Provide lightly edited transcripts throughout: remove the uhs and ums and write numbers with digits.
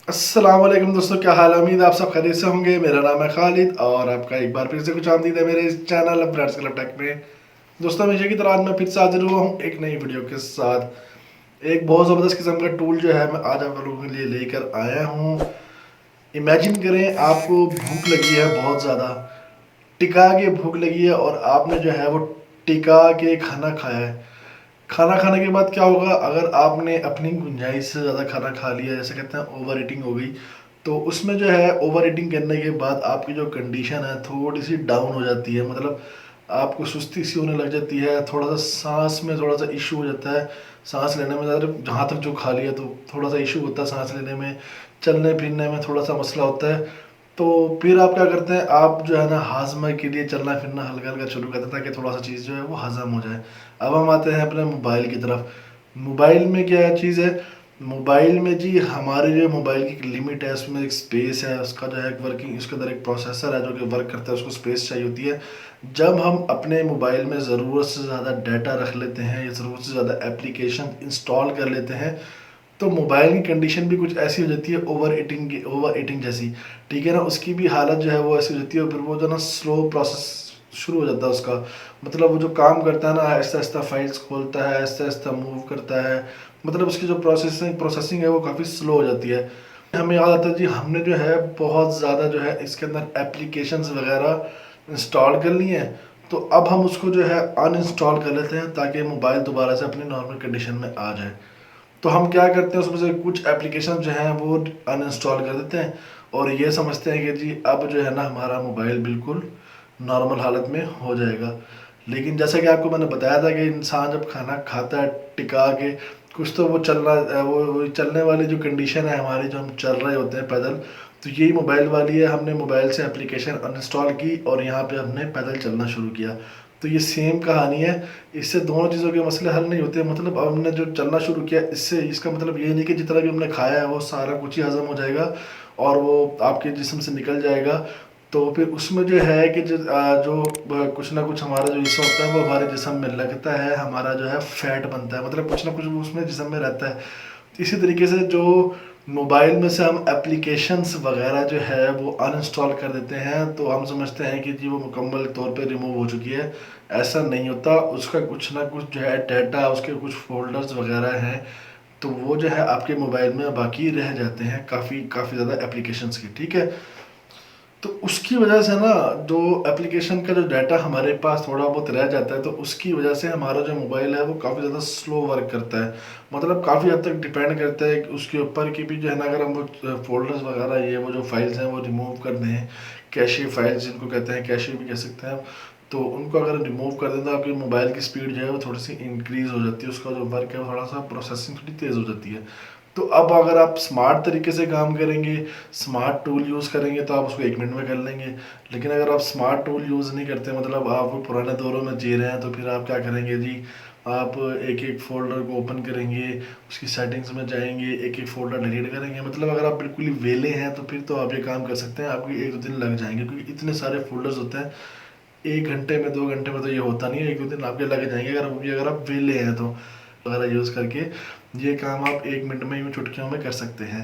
अस्सलाम वालेकुम दोस्तों, क्या हाल है। उम्मीद आप सब खैरियत से होंगे। मेरा नाम है खालिद और आपका एक बार फिर से कुछ आमदीद है मेरे इस चैनल ब्रांड्स क्लब टेक में। दोस्तों, हमेशा की तरह आज मैं फिर से हाजिर हुआ हूँ एक नई वीडियो के साथ। एक बहुत ज़बरदस्त किस्म का टूल जो है मैं आज आप लोगों के लिए लेकर आया हूँ। इमेजिन करें आपको भूख लगी है बहुत ज़्यादा, टिका के भूख लगी है और आपने जो है वो टिका के खाना खाया है। खाना खाने के बाद क्या होगा, अगर आपने अपनी गुंजाइश से ज़्यादा खाना खा लिया, जैसे कहते हैं ओवर ईटिंग हो गई, तो उसमें जो है ओवर ईटिंग करने के बाद आपकी जो कंडीशन है थोड़ी सी डाउन हो जाती है। मतलब आपको सुस्ती सी होने लग जाती है, थोड़ा सा सांस में थोड़ा सा इशू हो जाता है, सांस लेने में ज़्यादा जहाँ तक जो खा लिया तो थोड़ा सा इशू होता है सांस लेने में, चलने फिरने में थोड़ा सा मसला होता है। तो फिर आप क्या करते हैं, आप जो है ना हाजमा के लिए चलना फिरना हल्का हल्का शुरू करते हैं ताकि थोड़ा सा चीज़ जो है वो हजम हो जाए। अब हम आते हैं अपने मोबाइल की तरफ। मोबाइल में क्या चीज़ है, मोबाइल में जी हमारे जो मोबाइल की एक लिमिट है, उसमें एक स्पेस है, उसका जो है एक वर्किंग, उसके अंदर एक प्रोसेसर है जो कि वर्क करता है, उसको स्पेस चाहिए होती है। जब हम अपने मोबाइल में ज़रूरत से ज़्यादा डाटा रख लेते हैं या ज़रूरत से ज़्यादा एप्लीकेशन इंस्टॉल कर लेते हैं, तो मोबाइल की कंडीशन भी कुछ ऐसी हो जाती है ओवर ईटिंग जैसी। ठीक है ना, उसकी भी हालत जो है वो ऐसी हो जाती है और फिर वो जो ना स्लो प्रोसेस शुरू हो जाता है उसका। मतलब वो जो काम करता है ना, आहिस्ता आहिस्ता फाइल्स खोलता है, आहिस्ता आहिस्ता मूव करता है, मतलब उसकी जो प्रोसेसिंग है वो काफ़ी स्लो हो जाती है। हमें याद आता है जी, हमने जो है बहुत ज़्यादा जो है इसके अंदर एप्लीकेशंस वगैरह इंस्टॉल कर ली हैं। तो अब हम उसको जो है अनइंस्टॉल कर लेते हैं ताकि मोबाइल दोबारा से अपनी नॉर्मल कंडीशन में आ जाए। तो हम क्या करते हैं, उसमें से कुछ एप्लीकेशन जो हैं वो अनइंस्टॉल कर देते हैं और ये समझते हैं कि जी अब जो है ना हमारा मोबाइल बिल्कुल नॉर्मल हालत में हो जाएगा। लेकिन जैसा कि आपको मैंने बताया था कि इंसान जब खाना खाता है टिका के, कुछ तो वो चलना वो चलने वाली जो कंडीशन है हमारी, जो हम चल रहे होते हैं पैदल, तो यही मोबाइल वाली है। हमने मोबाइल से एप्लीकेशन अनइंस्टॉल की और यहाँ पे हमने पैदल चलना शुरू किया। तो ये सेम कहानी है। इससे दोनों चीज़ों के मसले हल नहीं होते। मतलब अब हमने जो चलना शुरू किया, इससे इसका मतलब ये नहीं कि जितना भी हमने खाया है वो सारा कुछ ही हजम हो जाएगा और वो आपके जिस्म से निकल जाएगा। तो फिर उसमें जो है कि कुछ ना कुछ हमारा जो हिस्सा होता है वो हमारे जिस्म में लगता है, हमारा जो है फैट बनता है, मतलब कुछ ना कुछ उसमें जिस्म में रहता है। इसी तरीके से जो मोबाइल में से हम एप्लीकेशंस वगैरह जो है वो अनइंस्टॉल कर देते हैं, तो हम समझते हैं कि जी वो मुकम्मल तौर पे रिमूव हो चुकी है। ऐसा नहीं होता, उसका कुछ ना कुछ जो है डाटा, उसके कुछ फोल्डर्स वगैरह हैं, तो वो जो है आपके मोबाइल में बाकी रह जाते हैं काफ़ी काफ़ी ज़्यादा एप्लीकेशंस की। ठीक है, तो उसकी वजह से ना जो एप्लीकेशन का जो डाटा हमारे पास थोड़ा बहुत रह जाता है, तो उसकी वजह से हमारा जो मोबाइल है वो काफ़ी ज़्यादा स्लो वर्क करता है। मतलब काफ़ी हद तक डिपेंड करता है कि उसके ऊपर कि भी जो है ना, अगर हम वो फोल्डर्स वगैरह ये वो जो फाइल्स हैं वो रिमूव कर दें, कैशे फाइल्स जिनको कहते हैं, कैशे भी कह सकते हैं, तो उनको अगर रिमूव कर दें तो आपकी मोबाइल की स्पीड जो है वो थोड़ी सी इंक्रीज़ हो जाती है, उसका जो वर्क है वो थोड़ा सा प्रोसेसिंग थोड़ी तेज़ हो जाती है। तो अब अगर आप स्मार्ट तरीके से काम करेंगे, स्मार्ट टूल यूज़ करेंगे, तो आप उसको 1 मिनट में कर लेंगे। लेकिन अगर आप स्मार्ट टूल यूज़ नहीं करते, मतलब आप वो पुराने दौरों में जी रहे हैं, तो फिर आप क्या करेंगे जी, आप एक एक फ़ोल्डर को ओपन करेंगे, उसकी सेटिंग्स में जाएंगे, एक एक फ़ोल्डर डिलीट करेंगे। मतलब अगर आप बिल्कुल ही वेले हैं तो फिर तो आप ये काम कर सकते हैं, आपके 1-2 दिन लग जाएंगे क्योंकि इतने सारे फ़ोल्डर्स होते हैं। 1 घंटे में 2 घंटे में तो ये होता नहीं है, 1-2 दिन आपके लग जाएंगे, अगर आप वेले हैं तो वगैरह यूज़ करके ये काम आप 1 मिनट में यूँ चुटकियों में कर सकते हैं।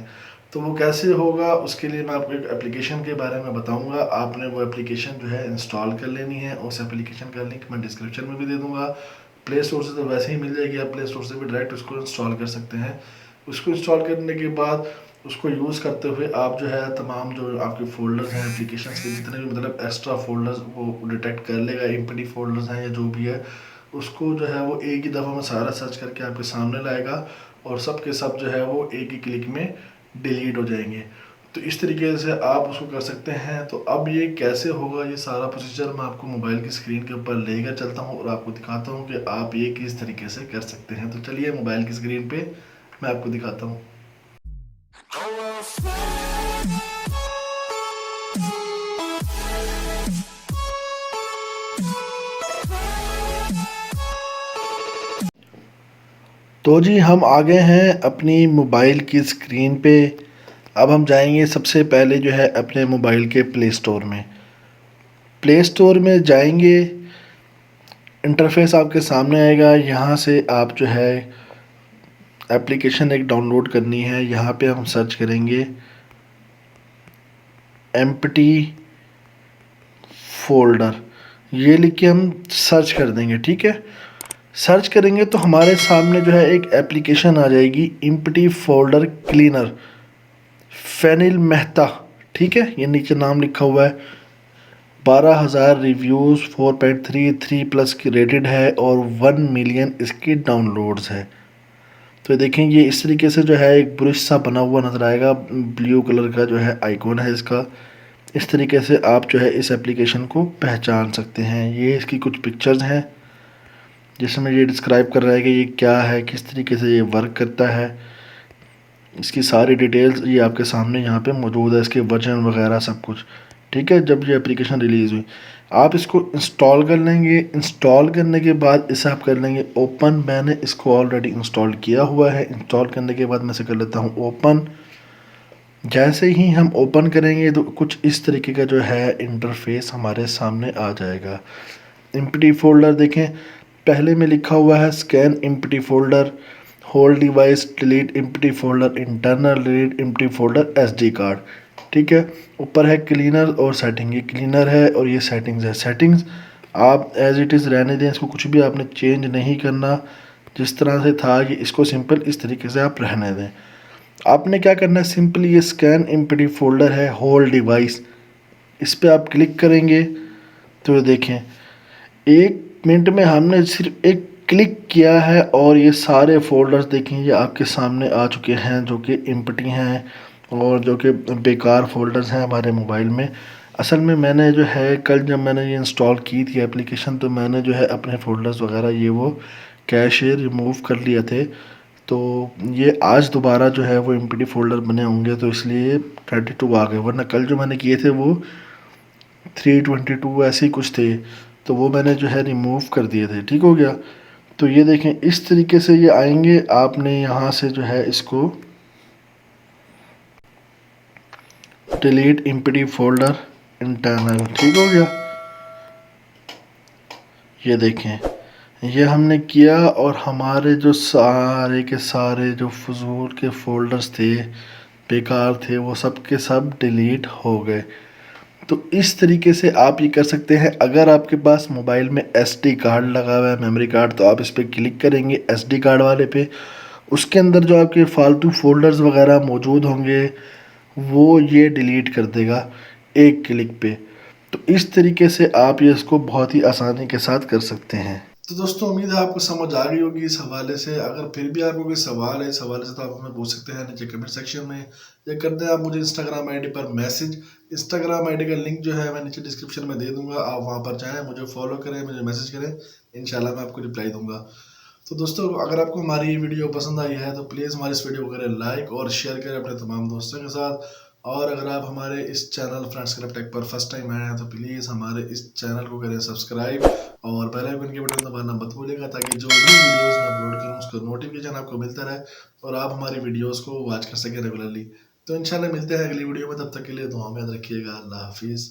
तो वो कैसे होगा, उसके लिए मैं आपको एक एप्लीकेशन के बारे में बताऊंगा। आपने वो एप्लीकेशन जो है इंस्टॉल कर लेनी है। उस एप्लीकेशन का लिंक मैं डिस्क्रिप्शन में भी दे दूंगा। प्ले स्टोर से तो वैसे ही मिल जाएगी, आप प्ले स्टोर से भी डायरेक्ट उसको इंस्टॉल कर सकते हैं। उसको इंस्टॉल करने के बाद उसको यूज़ करते हुए आप जो है तमाम जो आपके फ़ोल्डर्स हैं एप्लीकेशन के, जितने भी मतलब एक्स्ट्रा फ़ोल्डर्स वो डिटेक्ट कर लेगा, एम्प्टी फ़ोल्डर्स हैं या जो भी है, उसको जो है वो एक ही दफ़ा में सारा सर्च करके आपके सामने लाएगा और सब के सब जो है वो एक ही क्लिक में डिलीट हो जाएंगे। तो इस तरीके से आप उसको कर सकते हैं। तो अब ये कैसे होगा, ये सारा प्रोसीजर मैं आपको मोबाइल की स्क्रीन के ऊपर लेकर चलता हूँ और आपको दिखाता हूँ कि आप ये किस तरीके से कर सकते हैं। तो चलिए मोबाइल की स्क्रीन पे मैं आपको दिखाता हूँ। तो जी हम आ गए हैं अपनी मोबाइल की स्क्रीन पे। अब हम जाएंगे सबसे पहले जो है अपने मोबाइल के प्ले स्टोर में। प्ले स्टोर में जाएंगे, इंटरफेस आपके सामने आएगा। यहाँ से आप जो है एप्लीकेशन एक डाउनलोड करनी है। यहाँ पे हम सर्च करेंगे एम्प्टी फोल्डर, ये लिख के हम सर्च कर देंगे। ठीक है, सर्च करेंगे तो हमारे सामने जो है एक एप्लीकेशन आ जाएगी, empty folder cleaner, Fenil Mehta. ठीक है, ये नीचे नाम लिखा हुआ है। 12,000 रिव्यूज़, 4.33 प्लस की रेटेड है और 1 मिलियन इसकी डाउनलोड्स है। तो देखें, ये इस तरीके से जो है एक ब्रश सा बना हुआ नज़र आएगा, ब्लू कलर का जो है आइकॉन है इसका। इस तरीके से आप जो है इस एप्लीकेशन को पहचान सकते हैं। ये इसकी कुछ पिक्चर्स हैं जिसमें ये डिस्क्राइब कर रहा है कि ये क्या है, किस तरीके से ये वर्क करता है। इसकी सारी डिटेल्स ये आपके सामने यहाँ पे मौजूद है, इसके वर्जन वगैरह सब कुछ। ठीक है, जब ये एप्लीकेशन रिलीज़ हुई आप इसको इंस्टॉल कर लेंगे। इंस्टॉल करने के बाद इसे आप कर लेंगे ओपन। मैंने इसको ऑलरेडी इंस्टॉल किया हुआ है। इंस्टॉल करने के बाद मैं इसे कर लेता हूँ ओपन। जैसे ही हम ओपन करेंगे तो कुछ इस तरीके का जो है इंटरफेस हमारे सामने आ जाएगा। एम्प्टी फोल्डर देखें, पहले में लिखा हुआ है scan empty folder, hold device, delete empty folder, internal delete empty folder, SD card. ठीक है, ऊपर है क्लीनर और सेटिंग, ये क्लीनर है और ये सेटिंग्स है। सेटिंग्स आप एज इट इज़ रहने दें, इसको कुछ भी आपने चेंज नहीं करना। जिस तरह से था कि इसको सिंपल इस तरीके से आप रहने दें। आपने क्या करना है, सिंपली ये स्कैन एम्प्टी फोल्डर है, होल्ड डिवाइस, इस पर आप क्लिक करेंगे तो देखें 1 मिनट में हमने सिर्फ एक क्लिक किया है और ये सारे फोल्डर्स देखें ये आपके सामने आ चुके हैं, जो कि एम्प्टी हैं और जो कि बेकार फोल्डर्स हैं हमारे मोबाइल में। असल में मैंने जो है कल जब मैंने ये इंस्टॉल की थी एप्लीकेशन, तो मैंने जो है अपने फ़ोल्डर्स वगैरह ये वो कैश रिमूव कर लिए थे। तो ये आज दोबारा जो है वो एम्प्टी फ़ोल्डर बने होंगे, तो इसलिए 32 आ गए, वरना कल जो मैंने किए थे वो 322 ऐसे ही कुछ थे, तो वो मैंने जो है रिमूव कर दिए थे। ठीक हो गया। तो ये देखें इस तरीके से ये आएंगे। आपने यहाँ से जो है इसको डिलीट एम्प्टी फोल्डर इंटरनल, ठीक हो गया। ये देखें ये हमने किया और हमारे जो सारे के सारे जो फजूल के फोल्डर्स थे, बेकार थे, वो सब के सब डिलीट हो गए। तो इस तरीके से आप ये कर सकते हैं। अगर आपके पास मोबाइल में एसडी कार्ड लगा हुआ है, मेमोरी कार्ड, तो आप इस पर क्लिक करेंगे एसडी कार्ड वाले पे, उसके अंदर जो आपके फालतू फोल्डर्स वगैरह मौजूद होंगे वो ये डिलीट कर देगा एक क्लिक पे। तो इस तरीके से आप ये इसको बहुत ही आसानी के साथ कर सकते हैं। तो दोस्तों उम्मीद है आपको समझ आ गई होगी इस हवाले से। अगर फिर भी आपको कोई सवाल है इस हवाले से तो आप हमें पूछ सकते हैं नीचे कमेंट सेक्शन में, या कर दें आप मुझे इंस्टाग्राम आईडी पर मैसेज। इंस्टाग्राम आईडी का लिंक जो है मैं नीचे डिस्क्रिप्शन में दे दूंगा, आप वहाँ पर जाएँ, मुझे फॉलो करें, मुझे मैसेज करें, इंशाल्लाह मैं आपको रिप्लाई दूंगा। तो दोस्तों अगर आपको हमारी ये वीडियो पसंद आई है तो प्लीज़ हमारे इस वीडियो को करें लाइक और शेयर करें अपने तमाम दोस्तों के साथ। और अगर आप हमारे इस चैनल फ्रेंड्स क्लब टेक पर फर्स्ट टाइम आए हैं तो प्लीज़ हमारे इस चैनल को करें सब्सक्राइब और बेल आइकन के बटन दबाना मत भूलिएगा, ताकि जो भी वीडियोस मैं अपलोड करूँ उसका नोटिफिकेशन आपको मिलता रहे और आप हमारी वीडियोस को वॉच कर सकें रेगुलरली। तो इंशाल्लाह मिलते हैं अगली वीडियो में, तब तक के लिए दुआ में याद रखिएगा। अल्लाह हाफिज़।